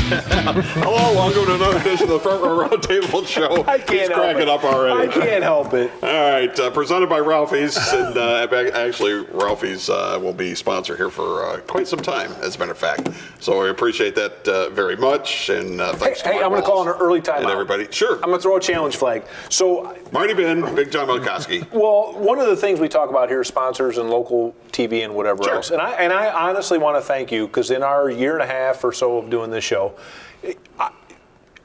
Hello, welcome to another edition of the Front Row Roundtable show. He's cracking up already. I can't help it. All right, presented by Ralphie's, and actually Ralphie's will be sponsor here for quite some time, as a matter of fact. So we appreciate that very much, and thanks to Hey, I'm going to call an early timeout. and everybody. Sure. I'm going to throw a challenge flag. So, Marty Ben, Big John Malkowski. well, one of the things we talk about here is sponsors and local TV and whatever Sure. else. And I honestly want to thank you, because in our year and a half or so of doing this show,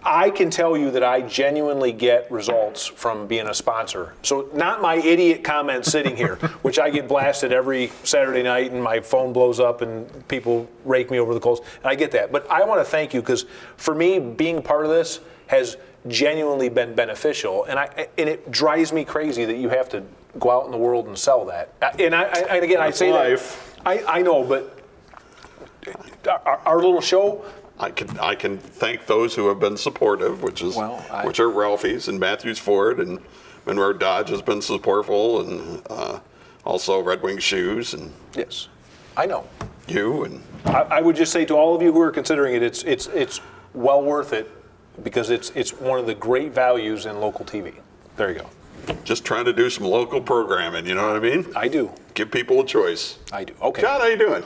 I can tell you that I genuinely get results from being a sponsor. So not my idiot comments sitting here, which I get blasted every Saturday night and my phone blows up and people rake me over the coals. And I get that. But I want to thank you, because for me, being part of this has genuinely been beneficial. And it drives me crazy that you have to go out in the world and sell that. And again, I say life. that. I know, but our little show. I can thank those who have been supportive, which are Ralphie's and Matthews Ford, and Monroe Dodge has been supportful, and also Red Wing Shoes, and Yes, I know. you, and I would just say to all of you who are considering it, it's well worth it, because it's one of the great values in local TV. There you go. just trying to do some local programming. You know what I mean? I do. Give people a choice. I do. Okay. John, how you doing?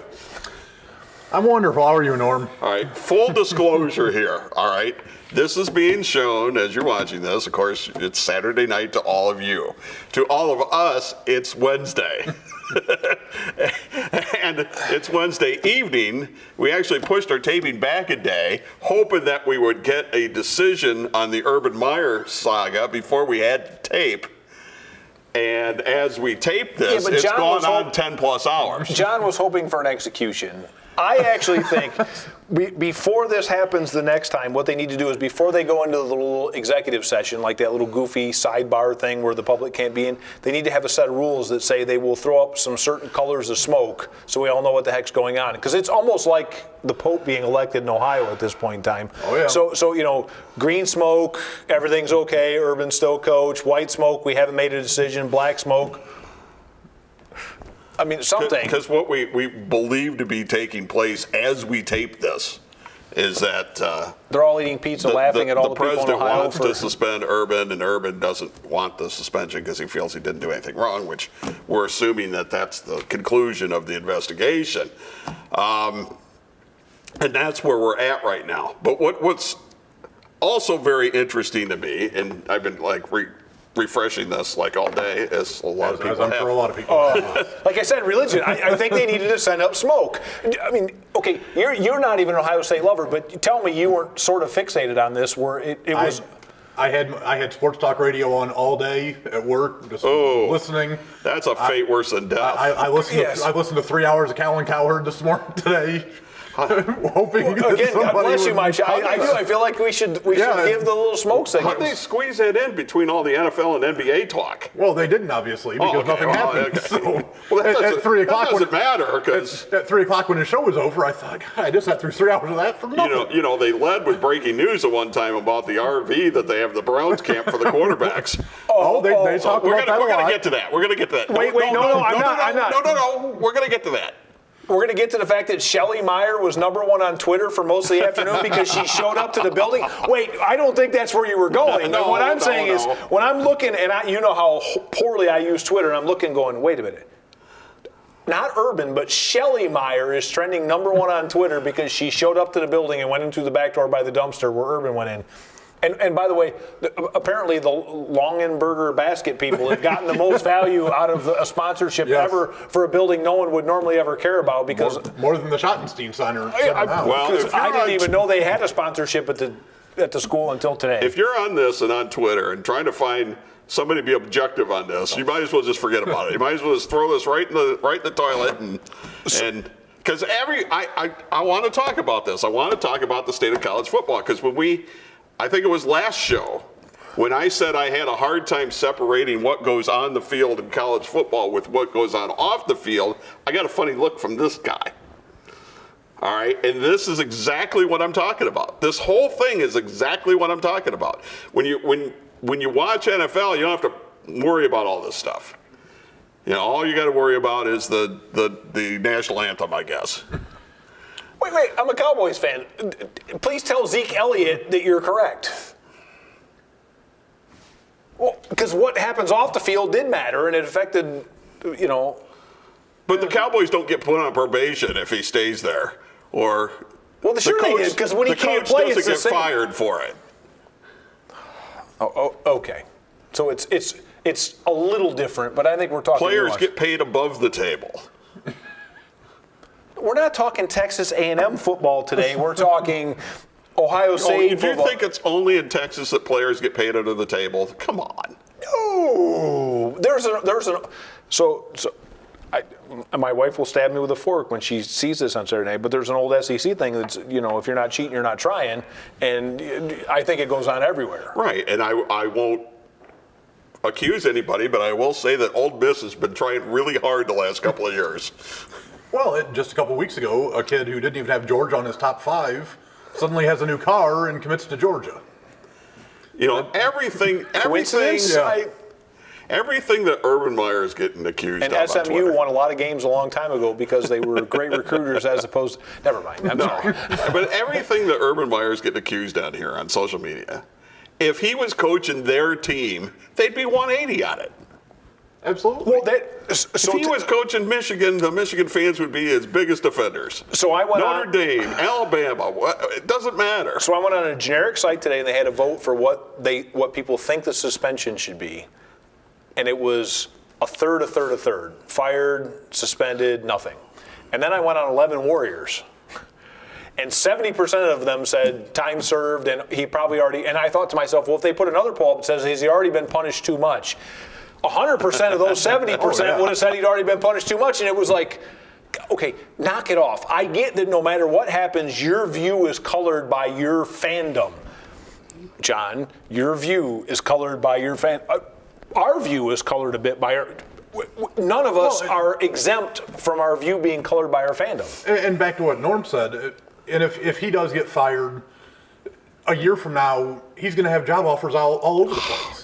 I'm wonderful. How are you, Norm? All right, full disclosure here, all right? This is being shown as you're watching this. Of course, it's Saturday night to all of you. To all of us, it's Wednesday. And it's Wednesday evening. We actually pushed our taping back a day, hoping that we would get a decision on the Urban Meyer saga before we had to tape. And as we tape this, but it's John gone was on 10 plus hours. John was hoping for an execution. I actually think before this happens the next time, what they need to do is, before they go into the little executive session, like that little goofy sidebar thing where the public can't be in, they need to have a set of rules that say they will throw up some certain colors of smoke so we all know what the heck's going on. Because it's almost like the Pope being elected in Ohio at this point in time. Oh, yeah. So you know, green smoke, everything's okay, Urban still coach. White smoke, we haven't made a decision. Black smoke, I mean, something. Because what we believe to be taking place as we tape this is that They're all eating pizza, laughing at all the people in president Ohio wants to suspend Urban, and Urban doesn't want the suspension because he feels he didn't do anything wrong, which we're assuming that that's the conclusion of the investigation. And that's where we're at right now. But what's also very interesting to me, and I've been like refreshing this like all day, as a lot of people I'm have. sure a lot of people. Like I said, religion. I think they needed to send up smoke. I mean, okay, you're not even an Ohio State lover, but tell me you weren't sort of fixated on this, where it was. I had sports talk radio on all day at work, just listening. That's a fate worse than death. I listened. Yes. I listened to 3 hours of Callan Cowherd this morning today. Hoping that Again, God somebody bless you, would- my child. I do. I feel like we should give the little smoke How'd they signals. squeeze that in between all the NFL and NBA talk? Well, they didn't, obviously, because okay, nothing well, happened. okay. So Well, that at 3 o'clock, that doesn't matter, because at 3 o'clock when the show was over, I thought, God, I just sat through 3 hours of that for nothing. you know they led with breaking news at one time about the RV that they have the Browns camp for the quarterbacks. They talk We're about that a gonna lot. get to that. We're gonna get to that. Wait, no, I'm not. No. We're gonna get to that. We're going to get to the fact that Shelley Meyer was #1 on Twitter for most of the afternoon because she showed up to the building. Wait, I don't think that's where you were going. No, what I'm no, saying is, no. when I'm looking, and you know how poorly I use Twitter, and I'm looking going, wait a minute. Not Urban, but Shelley Meyer is trending #1 on Twitter because she showed up to the building and went in through the back door by the dumpster where Urban went in. And by the way, apparently the Longenberger basket people have gotten the most value out of a sponsorship ever for a building no one would normally ever care about, because More than the Schottenstein Center. Well, if I you're didn't on- even know they had a sponsorship at the school until today. If you're on this and on Twitter and trying to find somebody to be objective on this, you might as well just forget about it. You might as well just throw this right in the toilet and because I want to talk about this. I want to talk about the state of college football, because I think it was last show when I said I had a hard time separating what goes on the field in college football with what goes on off the field. I got a funny look from this guy. All right, and this is exactly what I'm talking about. This whole thing is exactly what I'm talking about. When you watch NFL, you don't have to worry about all this stuff. You know, all you got to worry about is the national anthem, I guess. Wait, I'm a Cowboys fan. Please tell Zeke Elliott that you're correct. Well, because what happens off the field did matter, and it affected, But the Cowboys don't get put on probation if he stays there, or Well, they did, because when he can't play, it's the doesn't same. get fired for it. Oh, okay. So it's a little different, but I think we're talking Players nuance. get paid above the table. We're not talking Texas A&M football today. We're talking Ohio State If you football. think it's only in Texas that players get paid under the table, come on. No, my wife will stab me with a fork when she sees this on Saturday night, but there's an old SEC thing that's, if you're not cheating, you're not trying, and I think it goes on everywhere. Right, and I won't accuse anybody, but I will say that Ole Miss has been trying really hard the last couple of years. Well, just a couple of weeks ago, a kid who didn't even have Georgia on his top 5 suddenly has a new car and commits to Georgia. Everything Yeah. everything that Urban Meyer is getting accused And of on SMU Twitter. won a lot of games a long time ago because they were great recruiters as opposed. Never mind. I'm sorry. But everything that Urban Meyer is getting accused on here on social media, if he was coaching their team, they'd be 180 on it. Absolutely. Well, If he was coaching Michigan, the Michigan fans would be his biggest offenders. So I went Notre on. Dame, Alabama, it doesn't matter. So I went on a generic site today, and they had a vote for what people think the suspension should be, and it was a third. Fired, suspended, nothing. And then I went on 11 Warriors, and 70% of them said time served, and he probably already. And I thought to myself, well, if they put another poll up that says has he already been punished too much, 100% of those 70% would have said he'd already been punished too much, and it was like. Okay, knock it off. I get that no matter what happens, your view is colored by your fandom. John, your view is colored by your our view is colored a bit by our. None of us are exempt from our view being colored by our fandom. And back to what Norm said, and if he does get fired, a year from now, he's going to have job offers all over the place.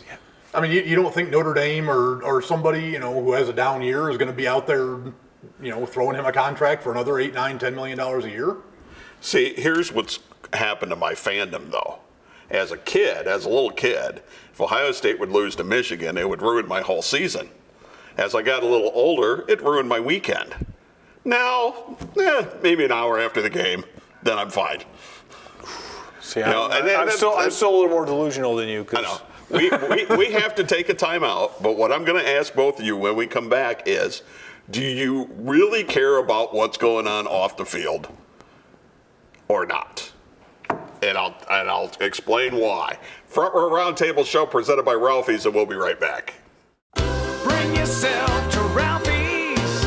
I mean, you don't think Notre Dame or somebody who has a down year is going to be out there, throwing him a contract for another $8, $9, $10 million a year? See, here's what's happened to my fandom, though. As a little kid, if Ohio State would lose to Michigan, it would ruin my whole season. As I got a little older, it ruined my weekend. Now, maybe an hour after the game, then I'm fine. See, I'm still a little more delusional than you. I know. We have to take a timeout, but what I'm going to ask both of you when we come back is, do you really care about what's going on off the field or not? And I'll explain why. Front Row Roundtable show presented by Ralphie's, and we'll be right back. Bring yourself to Ralphie's.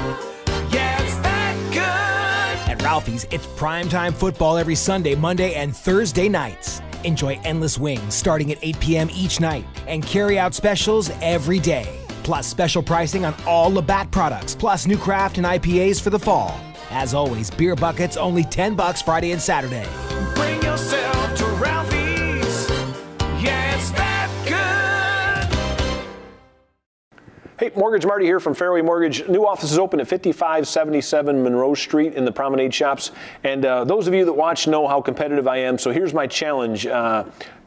Yeah, it's that good. At Ralphie's, it's primetime football every Sunday, Monday, and Thursday nights. Enjoy endless wings starting at 8 p.m. each night and carry-out specials every day. Plus special pricing on all Labatt products, plus new craft and IPAs for the fall. As always, beer buckets only $10 Friday and Saturday. Bring yourself to Ralphie's. Yeah, it's that good. Hey, Mortgage Marty here from Fairway Mortgage. New office is open at 5577 Monroe Street in the Promenade Shops. And those of you that watch know how competitive I am, so here's my challenge.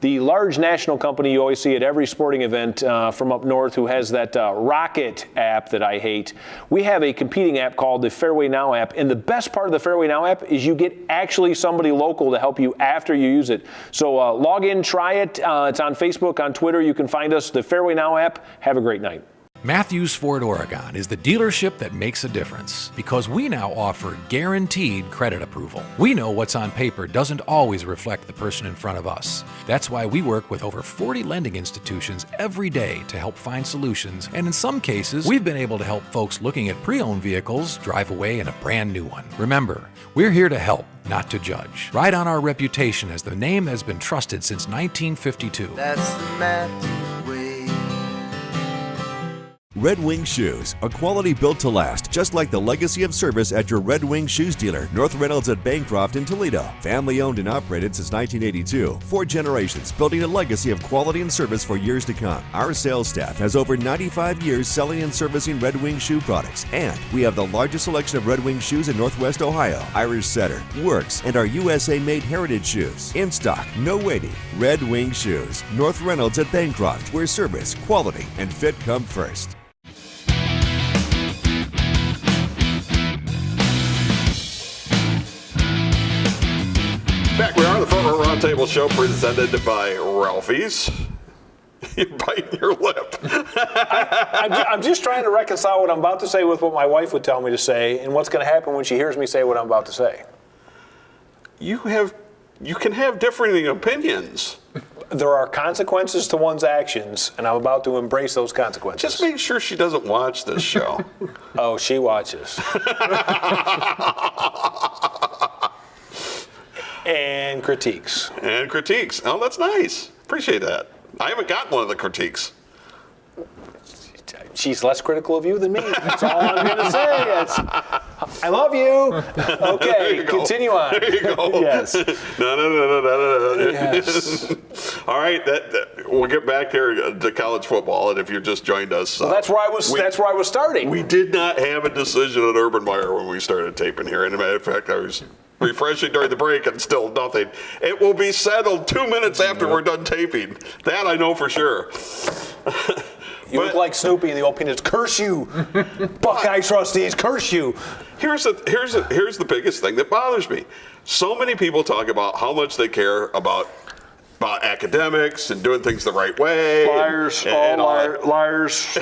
The large national company you always see at every sporting event from up north who has that Rocket app that I hate, we have a competing app called the Fairway Now app. And the best part of the Fairway Now app is you get actually somebody local to help you after you use it. So log in, try it. It's on Facebook, on Twitter. You can find us, the Fairway Now app. Have a great night. Matthews Ford Oregon is the dealership that makes a difference because we now offer guaranteed credit approval. We know what's on paper doesn't always reflect the person in front of us. That's why we work with over 40 lending institutions every day to help find solutions, and in some cases, we've been able to help folks looking at pre-owned vehicles drive away in a brand new one. Remember, we're here to help, not to judge. Ride on our reputation as the name that has been trusted since 1952. That's the Matthews way. Red Wing Shoes, a quality built to last, just like the legacy of service at your Red Wing Shoes dealer, North Reynolds at Bancroft in Toledo. Family owned and operated since 1982. 4 generations building a legacy of quality and service for years to come. Our sales staff has over 95 years selling and servicing Red Wing shoe products, and we have the largest selection of Red Wing shoes in Northwest Ohio. Irish Setter, Works, and our USA-made heritage shoes. In stock, no waiting. Red Wing Shoes, North Reynolds at Bancroft, where service, quality, and fit come first. Back we are, the Front Row Roundtable show presented by Ralphie's. You're biting your lip. I'm just trying to reconcile what I'm about to say with what my wife would tell me to say and what's going to happen when she hears me say what I'm about to say. You can have differing opinions. There are consequences to one's actions, and I'm about to embrace those consequences. Just make sure she doesn't watch this show. Oh, she watches. And critiques. And critiques. Oh, that's nice. Appreciate that. I haven't gotten one of the critiques. She's less critical of you than me. That's all I'm going to say. I love you. Okay, you go. continue on. There you go. Yes. No. Yes. All right, we'll get back here to college football, and if you just joined us, Well, that's where I was starting. We did not have a decision at Urban Meyer when we started taping here. And as a matter of fact, I was refreshing during the break and still nothing. It will be settled 2 minutes after we're done taping. That I know for sure. You look like Snoopy in the old peanuts. Curse you, Buckeye trustees. Curse you. Here's the biggest thing that bothers me. So many people talk about how much they care about academics and doing things the right way. Liars, liars.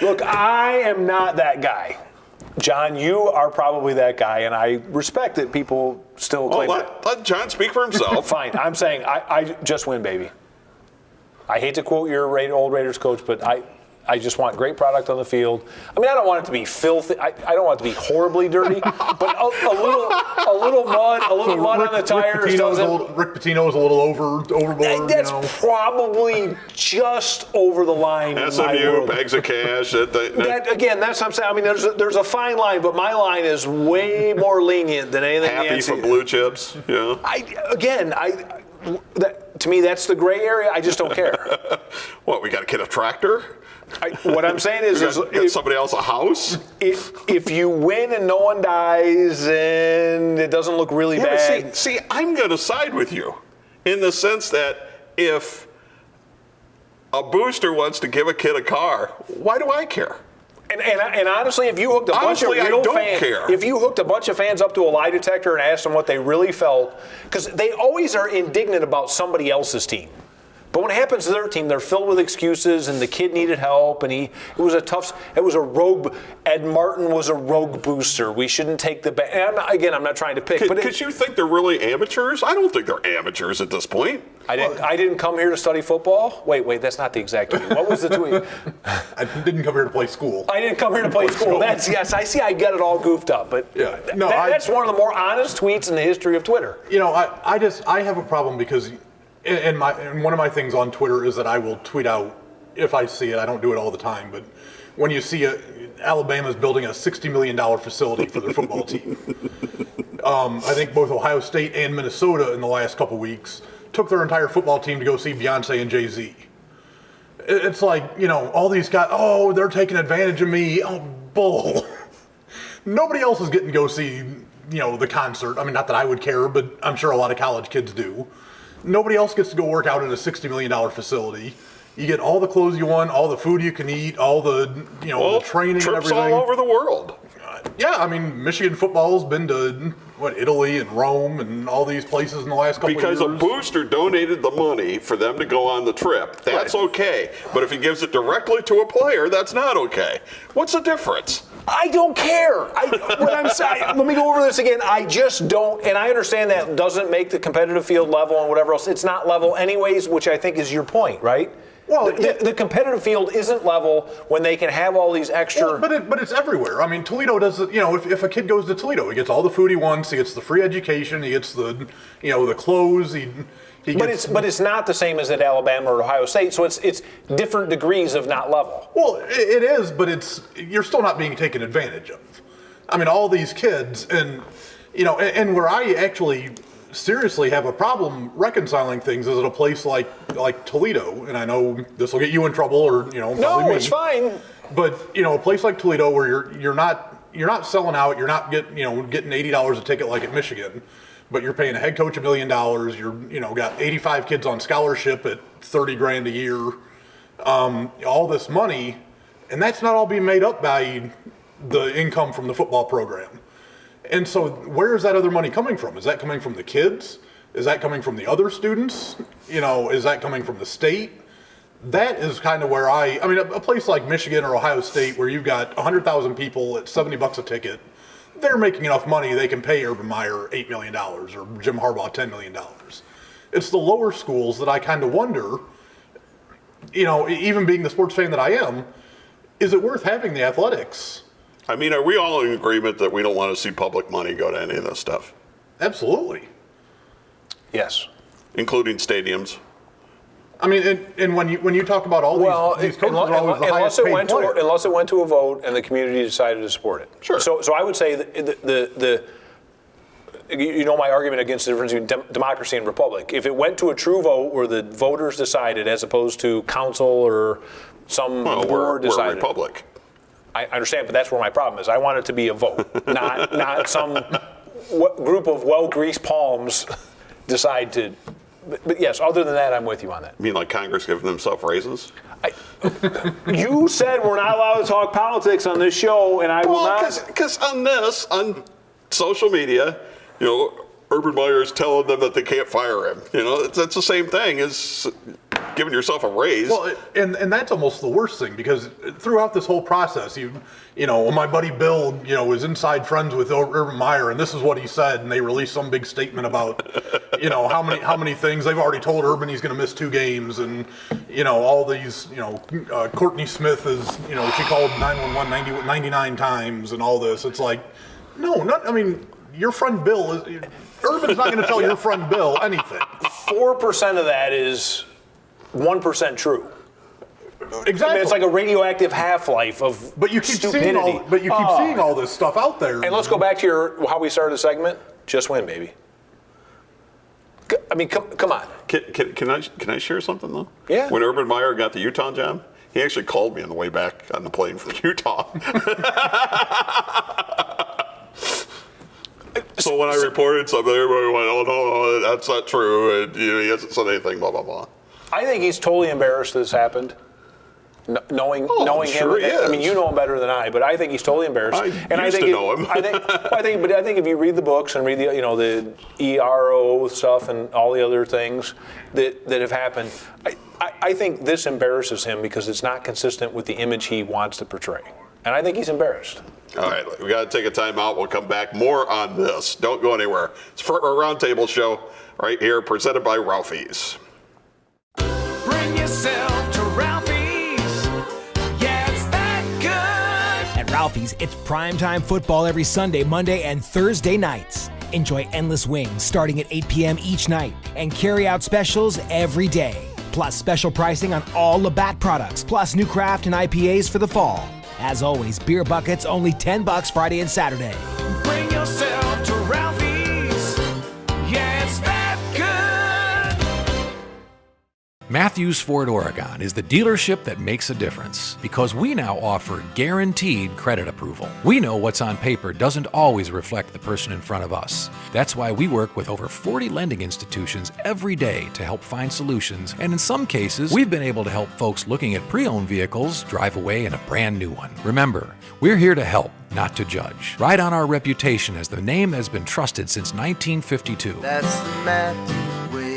Look, I am not that guy. John, you are probably that guy, and I respect that people still claim that. Let John speak for himself. Fine. I'm saying I just win, baby. I hate to quote your old Raiders coach, but I just want great product on the field. I mean, I don't want it to be filthy. I don't want it to be horribly dirty, but a little mud on the tires doesn't. Rick Pitino's a little overboard. That's probably just over the line. SMU, bags of cash. Again, that's what I'm saying. I mean, there's a fine line, but my line is way more lenient than anything. Happy for blue chips. Yeah. To me, that's the gray area. I just don't care. What, we got to get a tractor? What I'm saying is, get somebody else a house? If you win and no one dies and it doesn't look really bad. See, I'm going to side with you in the sense that if a booster wants to give a kid a car, why do I care? And honestly, if you hooked a bunch of real fans, if you hooked a bunch of fans up to a lie detector and asked them what they really felt, because they always are indignant about somebody else's team. But when it happens to their team, they're filled with excuses, and the kid needed help, and Ed Martin was a rogue booster. We shouldn't take the bet. I'm not trying to pick. Because you think they're really amateurs? I don't think they're amateurs at this point. I didn't come here to study football. Wait, that's not the exact tweet. What was the tweet? I didn't come here to play school. I didn't come here to play school. Yes, I see. I got it all goofed up, but yeah, that's one of the more honest tweets in the history of Twitter. You know, I have a problem because. And one of my things on Twitter is that I will tweet out if I see it. I don't do it all the time, but when you see Alabama's building a $60 million facility for their football team, I think both Ohio State and Minnesota in the last couple weeks took their entire football team to go see Beyonce and Jay-Z. It's like, all these guys, they're taking advantage of me. Oh, bull. Nobody else is getting to go see, the concert. I mean, not that I would care, but I'm sure a lot of college kids do. Nobody else gets to go work out in a $60 million facility. You get all the clothes you want, all the food you can eat, all the the training and everything. Trips all over the world. Yeah, I mean, Michigan football's been to Italy and Rome and all these places in the last couple of years. Because a booster donated the money for them to go on the trip. That's okay. But if he gives it directly to a player, that's not okay. What's the difference? I don't care. Let me go over this again. I just don't, and I understand that doesn't make the competitive field level and whatever else. It's not level anyways, which I think is your point, right? Well, the competitive field isn't level when they can have all these extra. Well, but it's everywhere. I mean, Toledo does it. If a kid goes to Toledo, he gets all the food he wants. He gets the free education. He gets the clothes. But it's not the same as at Alabama or Ohio State. So it's different degrees of not level. Well, it is, but you're still not being taken advantage of. I mean, all these kids, and where I actually seriously have a problem reconciling things is at a place like Toledo, and I know this will get you in trouble, or probably no, me. it's fine. But a place like Toledo where you're not selling out, you're not getting $80 a ticket like at Michigan, but you're paying a head coach $1 million. You're got 85 kids on scholarship at $30,000 a year. All this money, and that's not all being made up by the income from the football program. And so where is that other money coming from? Is that coming from the kids? Is that coming from the other students? Is that coming from the state? That is kind of where a place like Michigan or Ohio State where you've got 100,000 people at $70 a ticket, they're making enough money they can pay Urban Meyer $8 million or Jim Harbaugh $10 million. It's the lower schools that I kind of wonder, even being the sports fan that I am, is it worth having the athletics? I mean, are we all in agreement that we don't want to see public money go to any of this stuff? Absolutely. Yes. Including stadiums? I mean, and when you talk about all these coaches are always the highest paid players. Unless it went to a vote and the community decided to support it. Sure. So I would say that my argument against the difference between democracy and republic. If it went to a true vote where the voters decided as opposed to council or some board decided. We're a republic. I understand, but that's where my problem is. I want it to be a vote, not some group of well-greased palms decide to. But yes, other than that, I'm with you on that. You mean like Congress giving themselves raises? You said we're not allowed to talk politics on this show, and I will not. Because on social media, Urban Meyer is telling them that they can't fire him. That's the same thing as giving yourself a raise. Well, and that's almost the worst thing, because throughout this whole process, my buddy Bill, was inside friends with Urban Meyer, and this is what he said, and they released some big statement about, how many things they've already told Urban he's going to miss 2 games, and all these, Courtney Smith is, she called 911 99 times, and all this. It's like, your friend Bill is. Urban's not going to tell your friend Bill anything. 4% of that is 1% true. Exactly. It's like a radioactive half-life of stupidity. Seeing all this stuff out there. And let's go back to how we started the segment. Just win, baby. I mean, come on. Can I share something though? Yeah. When Urban Meyer got the Utah job, he actually called me on the way back on the plane from Utah. So when I reported something, everybody went, "Oh no, that's not true," and he hasn't said anything. Blah blah blah. I think he's totally embarrassed this happened. Knowing sure him, he is. I mean, you know him better than I, but I think he's totally embarrassed. I used to know him. I think if you read the books and read the ERO stuff and all the other things that have happened, I think this embarrasses him because it's not consistent with the image he wants to portray, and I think he's embarrassed. All right, we got to take a time out. We'll come back more on this. Don't go anywhere. It's for our Roundtable show right here, presented by Ralphie's. Bring yourself to Ralphie's. Yeah, it's that good. At Ralphie's, it's primetime football every Sunday, Monday, and Thursday nights. Enjoy endless wings starting at 8 p.m. each night and carry-out specials every day. Plus special pricing on all Labatt products, plus new craft and IPAs for the fall. As always, beer buckets only $10 Friday and Saturday. Bring yourself to Ralphie's. Yeah, it's that good. Matthews Ford Oregon is the dealership that makes a difference because we now offer guaranteed credit approval. We know what's on paper doesn't always reflect the person in front of us. That's why we work with over 40 lending institutions every day to help find solutions, and in some cases, we've been able to help folks looking at pre-owned vehicles drive away in a brand new one. Remember, we're here to help, not to judge. Ride on our reputation as the name that has been trusted since 1952. That's the Matthews way.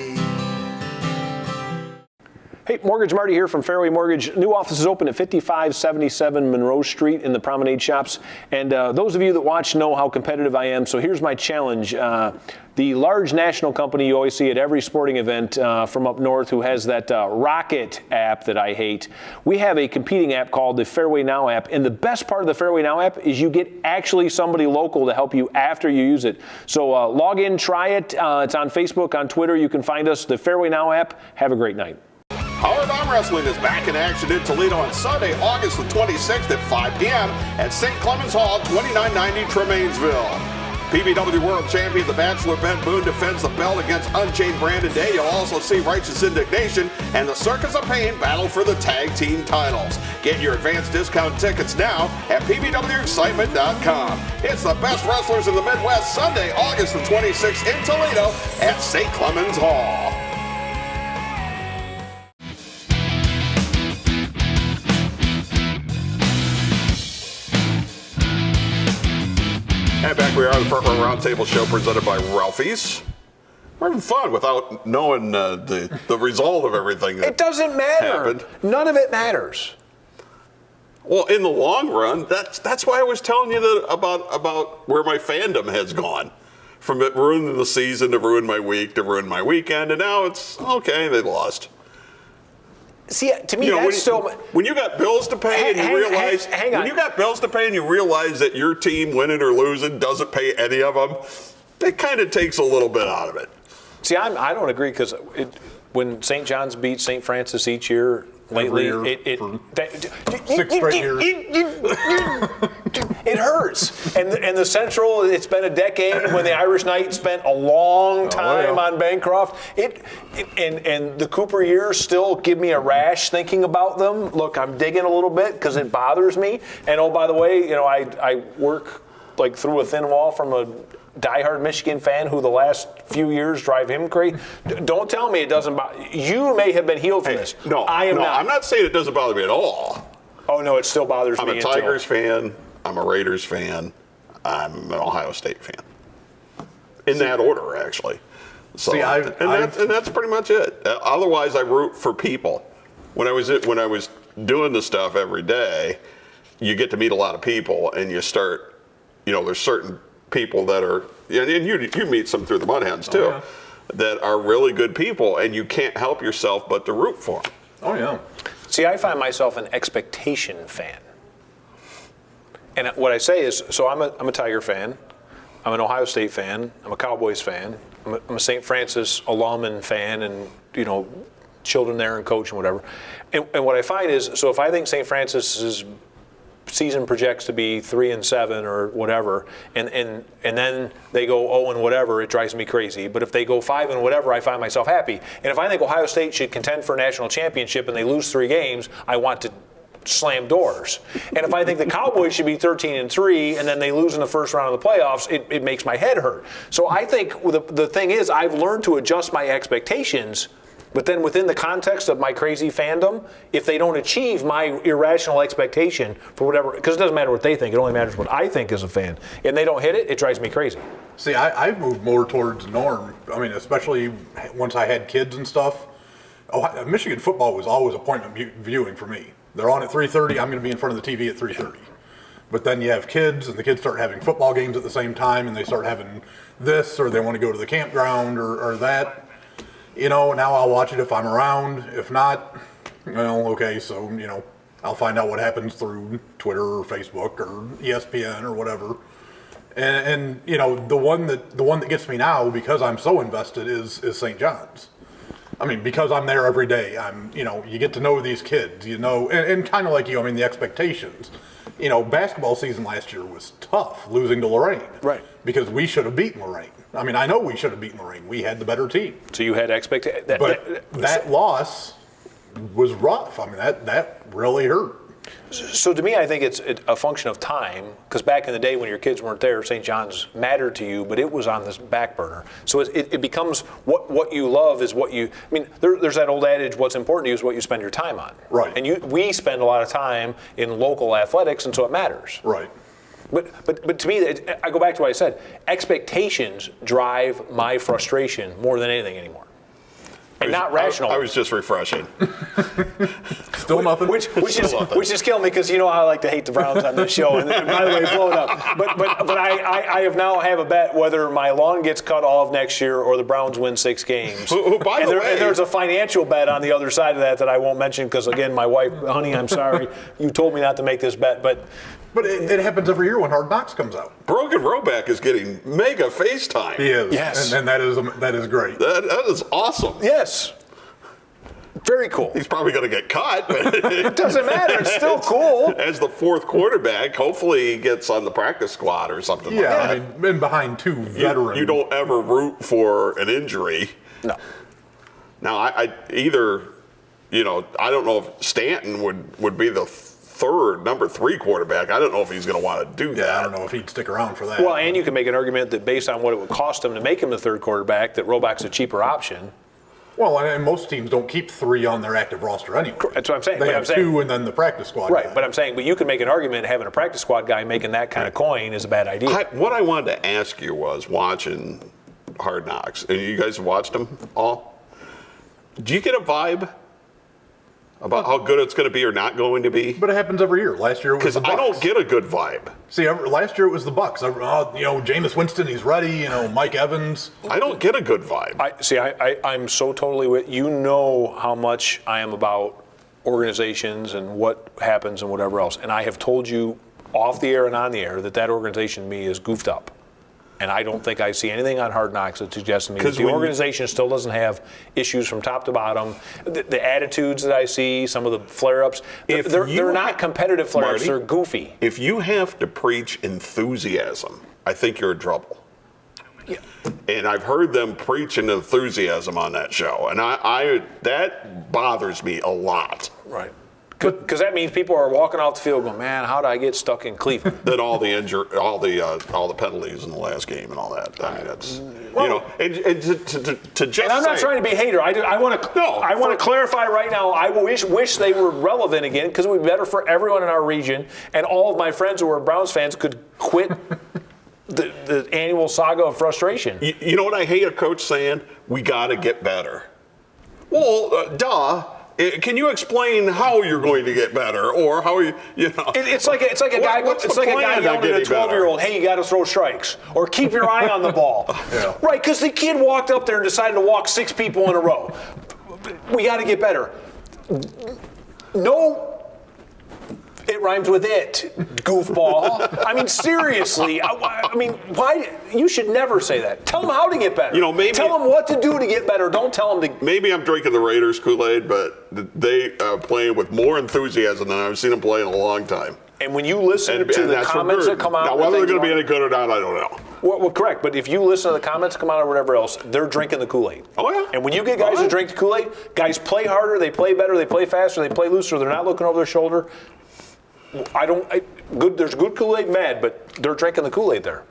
Hey, Mortgage Marty here from Fairway Mortgage. New office is open at 5577 Monroe Street in the Promenade Shops. And those of you that watch know how competitive I am. So here's my challenge. The large national company you always see at every sporting event from up north who has that Rocket app that I hate. We have a competing app called the Fairway Now app. And the best part of the Fairway Now app is you get actually somebody local to help you after you use it. So log in, try it. It's on Facebook, on Twitter. You can find us, the Fairway Now app. Have a great night. Howard Arm Wrestling is back in action in Toledo on Sunday, August the 26th at 5 p.m. at St. Clemens Hall, 2990 Tremainsville. PBW World Champion, the Bachelor Ben Boone, defends the belt against Unchained Brandon Day. You'll also see Righteous Indignation and the Circus of Pain battle for the tag team titles. Get your advanced discount tickets now at pbwexcitement.com. It's the best wrestlers in the Midwest, Sunday, August the 26th in Toledo at St. Clemens Hall. And back we are on the Front Row Roundtable show presented by Ralphie's. We're having fun without knowing the result of everything. It doesn't matter. Happened. None of it matters. Well, in the long run, that's why I was telling you that about where my fandom has gone. From it ruining the season to ruin my week to ruin my weekend, and now it's okay, they lost. See, to me, that's when you got bills to pay and you realize when you got bills to pay and you realize that your team winning or losing doesn't pay any of them, it kind of takes a little bit out of it. See, I don't agree because when St. John's beats St. Francis each year lately, Six straight years. It hurts. And the Central, it's been a decade when the Irish Knights spent a long time on Bancroft. And the Cooper years still give me a rash thinking about them. Look, I'm digging a little bit because it bothers me. And oh, by the way, I work like through a thin wall from a diehard Michigan fan who the last few years drive him crazy. Don't tell me it doesn't bother you. You may have been healed from this. No, I am not. I'm not saying it doesn't bother me at all. Oh, no, it still bothers me. I'm a Tigers fan. I'm a Raiders fan. I'm an Ohio State fan. In that order, actually. So, and that's pretty much it. Otherwise, I root for people. When I was doing the stuff every day, you get to meet a lot of people, and you start, there's certain people that are, and you meet some through the Mudhens too, that are really good people, and you can't help yourself but to root for them. Oh yeah. See, I find myself an expectation fan. And what I say is, so I'm a Tiger fan, I'm an Ohio State fan, I'm a Cowboys fan, I'm a St. Francis alum and fan, and children there and coach and whatever. And what I find is, so if I think St. Francis's season projects to be 3-7 or whatever, and then they go 0 and whatever, it drives me crazy. But if they go 5 and whatever, I find myself happy. And if I think Ohio State should contend for a national championship and they lose 3 games, I want to slam doors. And if I think the Cowboys should be 13-3 and then they lose in the first round of the playoffs, it makes my head hurt. So I think the thing is, I've learned to adjust my expectations. But then within the context of my crazy fandom, if they don't achieve my irrational expectation for whatever, because it doesn't matter what they think, it only matters what I think as a fan, and they don't hit it, it drives me crazy. See, I've moved more towards Norm. I mean, especially once I had kids and stuff. Michigan football was always appointment viewing for me. They're on at 3:30, I'm going to be in front of the TV at 3:30. But then you have kids, and the kids start having football games at the same time, and they start having this, or they want to go to the campground, or that. Now I'll watch it if I'm around. If not, okay, so, I'll find out what happens through Twitter or Facebook or ESPN or whatever. And the one that gets me now, because I'm so invested, is St. John's. I mean, because I'm there every day, you get to know these kids, and kind of like you, the expectations. Basketball season last year was tough, losing to Lorraine. Right. Because we should have beaten Lorraine. I know we should have beaten Lorraine. We had the better team. So you had expectations. But that loss was rough. That really hurt. So to me, I think it's a function of time, because back in the day when your kids weren't there, St. John's mattered to you, but it was on this back burner. So it becomes what you love is what you. There's that old adage: what's important to you is what you spend your time on. Right. And we spend a lot of time in local athletics, and so it matters. Right. But to me, I go back to what I said. Expectations drive my frustration more than anything anymore. and not rational. I was just refreshing. Still nothing. Which is killing me because you know how I like to hate the Browns on this show. And by the way, blow it up. But I have now have a bet whether my lawn gets cut off next year or the Browns win 6 games. By the way, and there's a financial bet on the other side of that I won't mention because again, my wife, honey, I'm sorry, you told me not to make this bet, but it happens every year when Hard Knocks comes out. Brogan Roback is getting mega FaceTime. He is. Yes. And that is great. That is awesome. yes. Very cool. He's probably going to get cut, but It doesn't matter. It's still cool. as the 4th quarterback, hopefully he gets on the practice squad or something like Yeah, that. I mean, been behind 2 veterans. You don't ever root for an injury. No. Now, I either, I don't know if Stanton would be the number 3 quarterback. I don't know if he's going to want to do that. Yeah, I don't know if he'd stick around for that. Well, and you can make an argument that based on what it would cost him to make him the 3rd quarterback, that Roback's a cheaper option. Well, and most teams don't keep 3 on their active roster anyway. That's what I'm saying. They But have I'm saying, 2 and then the practice squad right, guy. but I'm saying, but you can make an argument having a practice squad guy making that kind of coin is a bad idea. What I wanted to ask you was watching Hard Knocks, and you guys have watched them all. Do you get a vibe about how good it's going to be or not going to be? But it happens every year. Last year it was Because the Bucs. I don't get a good vibe. See, last year it was the Bucs. Jameis Winston, he's ready. Mike Evans. I don't get a good vibe. I'm so totally with you. Know how much I am about organizations and what happens and whatever else. And I have told you off the air and on the air that organization to me is goofed up. And I don't think I see anything on Hard Knocks that suggests to me that the organization still doesn't have issues from top to bottom. The attitudes that I see, some of the flare-ups, they're not competitive flare-ups, they're goofy. If you have to preach enthusiasm, I think you're in trouble. Yeah. And I've heard them preaching enthusiasm on that show, and that bothers me a lot. Right. Because that means people are walking off the field going, man, how did I get stuck in Cleveland? Then all the penalties in the last game and all that. I mean, that's and to just. And I'm not trying to be a hater. I want to clarify right now. I wish they were relevant again because it would be better for everyone in our region, and all of my friends who are Browns fans could quit the annual saga of frustration. You know what I hate a coach saying? We got to get better. Well, duh. Can you explain how you're going to get better, or how It's like a guy yelling at a 12-year-old, "Hey, you got to throw strikes," or "Keep your eye on the ball." Yeah. Right? Because the kid walked up there and decided to walk 6 people in a row. We got to get better. No. It rhymes with it, goofball. I mean, seriously. I mean, why? You should never say that. Tell them how to get better. Maybe tell them what to do to get better. Don't tell them to. Maybe I'm drinking the Raiders Kool-Aid, but they are playing with more enthusiasm than I've seen them play in a long time. And when you listen to the comments that come out, now whether they're going to be any good or not, I don't know. Well, correct. But if you listen to the comments that come out or whatever else, they're drinking the Kool-Aid. Oh yeah. And when you get guys who drink the Kool-Aid, guys play harder, they play better, they play faster, they play looser. They're not looking over their shoulder. There's good Kool-Aid and bad, but they're drinking the Kool-Aid there.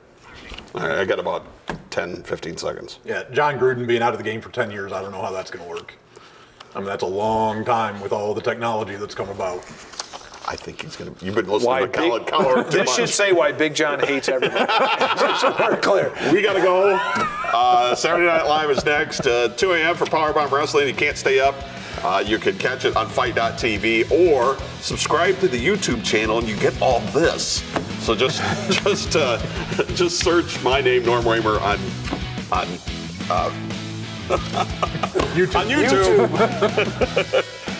All right, I got about 10, 15 seconds. Yeah, John Gruden being out of the game for 10 years, I don't know how that's going to work. I mean, that's a long time with all the technology that's come about. I think he's going to. You've been listening to Colin Cowherd too This much. should say why Big John hates everybody. Just so we're clear. We got to go. Saturday Night Live is next. 2 a.m. for Powerbomb Wrestling. You can't stay up. You can catch it on Fight.tv or subscribe to the YouTube channel and you get all this. So just search my name, Norm Raymer, on YouTube. On YouTube.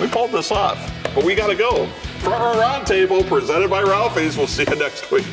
We pulled this off, but we got to go. For our Roundtable presented by Ralphie's, we'll see you next week.